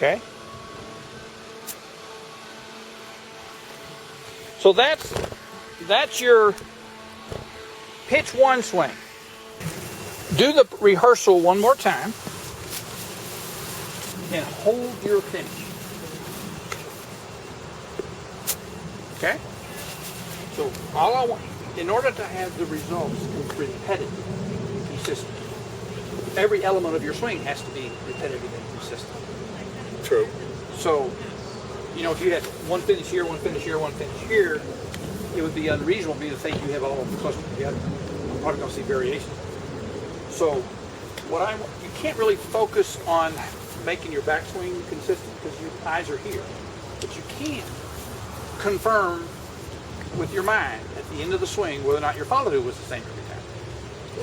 Okay? So that's your pitch one swing. Do the rehearsal one more time and hold your finish. Okay? So all I want, in order to have the results repetitive, consistent, every element of your swing has to be repetitive and consistent. True. So, you know, if you had one finish here, one finish here, one finish here, it would be unreasonable for me to think you have all of them clustered together. I'm probably going to see variations. So, you can't really focus on making your backswing consistent because your eyes are here. But you can confirm with your mind at the end of the swing whether or not your follow-through was the same every time.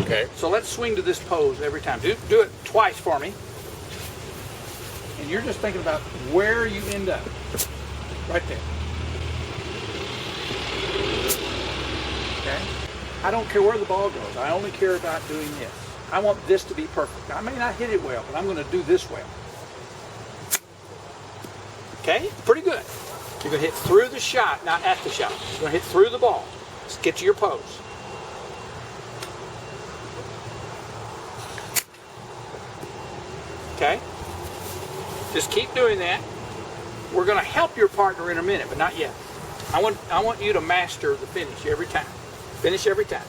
Okay. So let's swing to this pose every time. Do it twice for me. And you're just thinking about where you end up. Right there. Okay? I don't care where the ball goes. I only care about doing this. I want this to be perfect. I may not hit it well, but I'm going to do this well. Okay? Pretty good. You're going to hit through the shot, not at the shot. You're going to hit through the ball. Let's get to your pose. Okay? Just keep doing that. We're going to help your partner in a minute, but not yet. I want you to master the finish every time. Finish every time.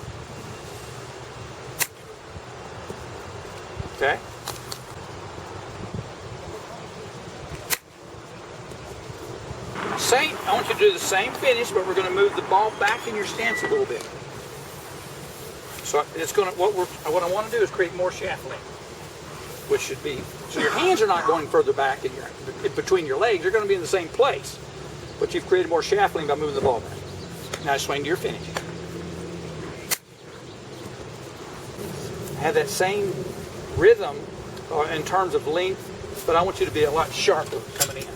Okay? I want you to do the same finish, but we're going to move the ball back in your stance a little bit. So it's going to what I want to do is create more shaft length, which should be so your hands are not going further back in between your legs. They're going to be in the same place, but you've created more shaft length by moving the ball back. Now swing to your finish. Have that same rhythm in terms of length, but I want you to be a lot sharper coming in.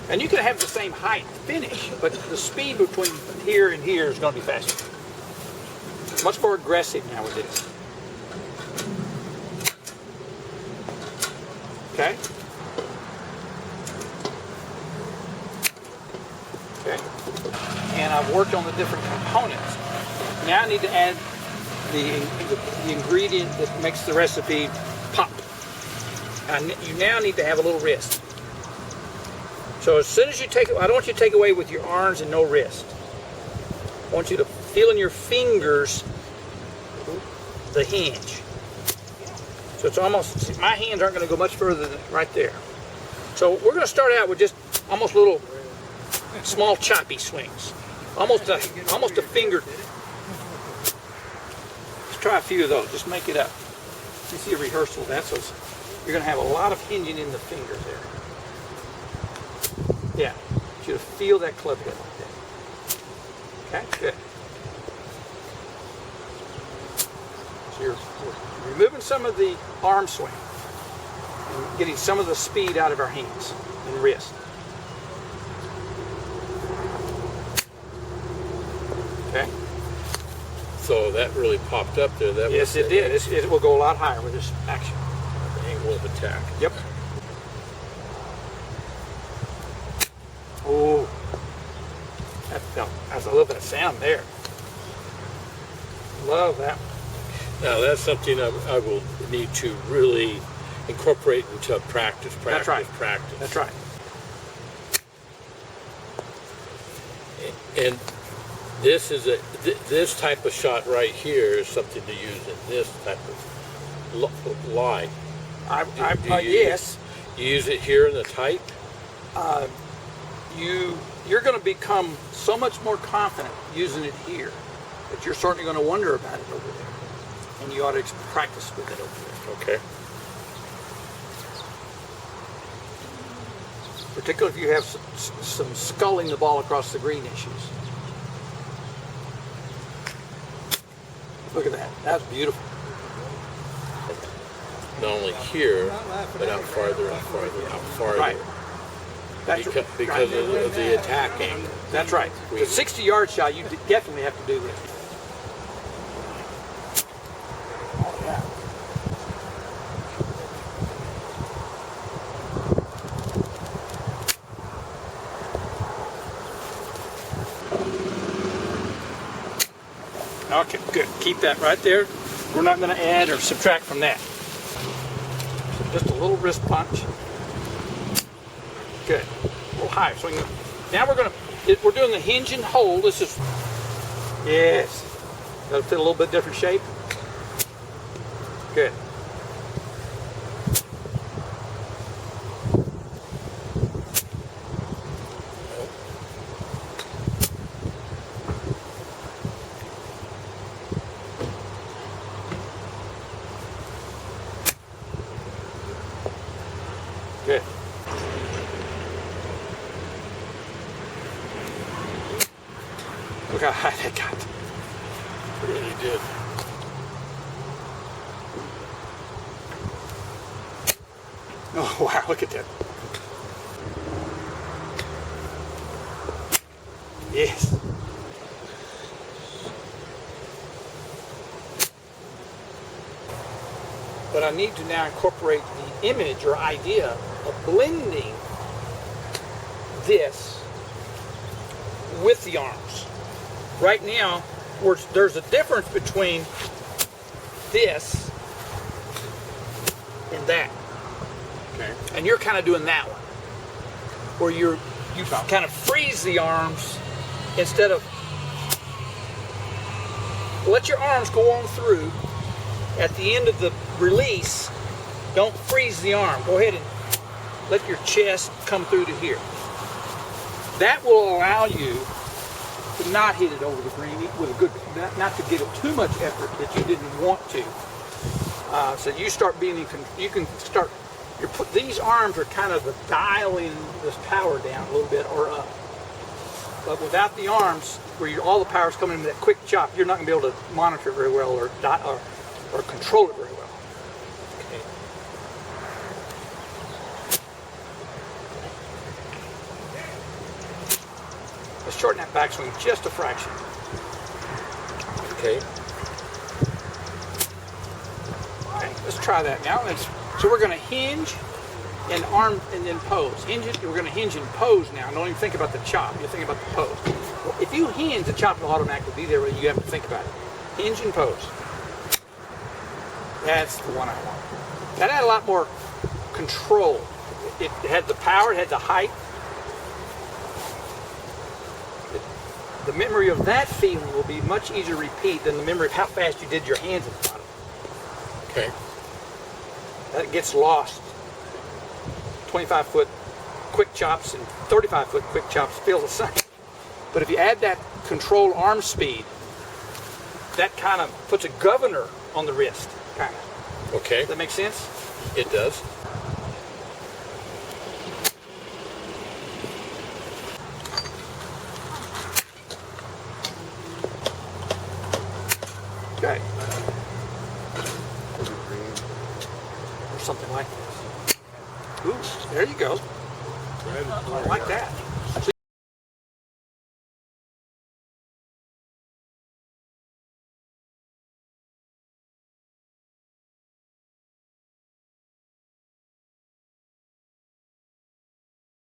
And you can have the same height finish, but the speed between here and here is going to be faster. Much more aggressive now with this. Okay? Okay. And I've worked on the different components. Now I need to add the ingredient that makes the recipe pop. You now need to have a little wrist. So as soon as you take it, I don't want you to take away with your arms and no wrist. I want you to feel in your fingers the hinge. So it's almost, my hands aren't going to go much further than right there. So we're going to start out with just almost little small choppy swings. Almost a finger. Let's try a few of those. Just make it up. You see a rehearsal of that. So you're going to have a lot of hinging in the fingers there. Yeah, I want you to feel that club head like that. Okay, good. So you're removing some of the arm swing and getting some of the speed out of our hands and wrist. Okay. So that really popped up there. Yes, it did. It will go a lot higher with this action. The angle of attack. Yep. Oh, that's a little bit of sound there. Love that. Now that's something I will need to really incorporate into practice. That's right. Practice. That's right. And this is this type of shot right here is something to use in this type of lie. Yes. You use it here in the tight. You're going to become so much more confident using it here that you're certainly going to wonder about it over there. And you ought to practice with it over there. Okay. Particularly if you have some sculling the ball across the green issues. Look at that. That's beautiful. Not only here, but out farther and farther, out farther. Right. That's because of the attack angle. That's right. The 60-yard shot, you definitely have to do this. Oh, yeah. Okay, good. Keep that right there. We're not going to add or subtract from that. So just a little wrist punch. Good. A little higher. So now we're doing the hinge and hold. This is, yes. Got to fit a little bit different shape. Good. Good. Look how high that got. Really good. Oh, wow, look at that. Yes. But I need to now incorporate the image or idea of blending this with the arms. Right now, there's a difference between this and that. Okay. And you're kind of doing that one, where you kind of freeze the arms instead of let your arms go on through. At the end of the release, don't freeze the arm. Go ahead and let your chest come through to here. That will allow you to not hit it over the green with a good, not to give it too much effort that you didn't want to. So you start being, you can start. These arms are kind of dialing this power down a little bit or up. But without the arms, where all the power is coming in with that quick chop, you're not going to be able to monitor it very well or control it very well. Okay. Let's shorten that backswing just a fraction. Okay. Okay, let's try that now. So we're going to hinge and arm and then pose. Hinge it. We're going to hinge and pose now. Don't even think about the chop. You're thinking about the pose. Well, if you hinge, the chop will automatically be there. Where you have to think about it. Hinge and pose. That's the one I want. That had a lot more control. It had the power. It had the height. The memory of that feeling will be much easier to repeat than the memory of how fast you did your hands at the bottom. Okay. That gets lost. 25-foot quick chops and 35-foot quick chops feel the same. But if you add that control arm speed, that kind of puts a governor on the wrist, kind of. Okay. Does that make sense? It does. Okay. Or something like this. Ooh, there you go. I like that.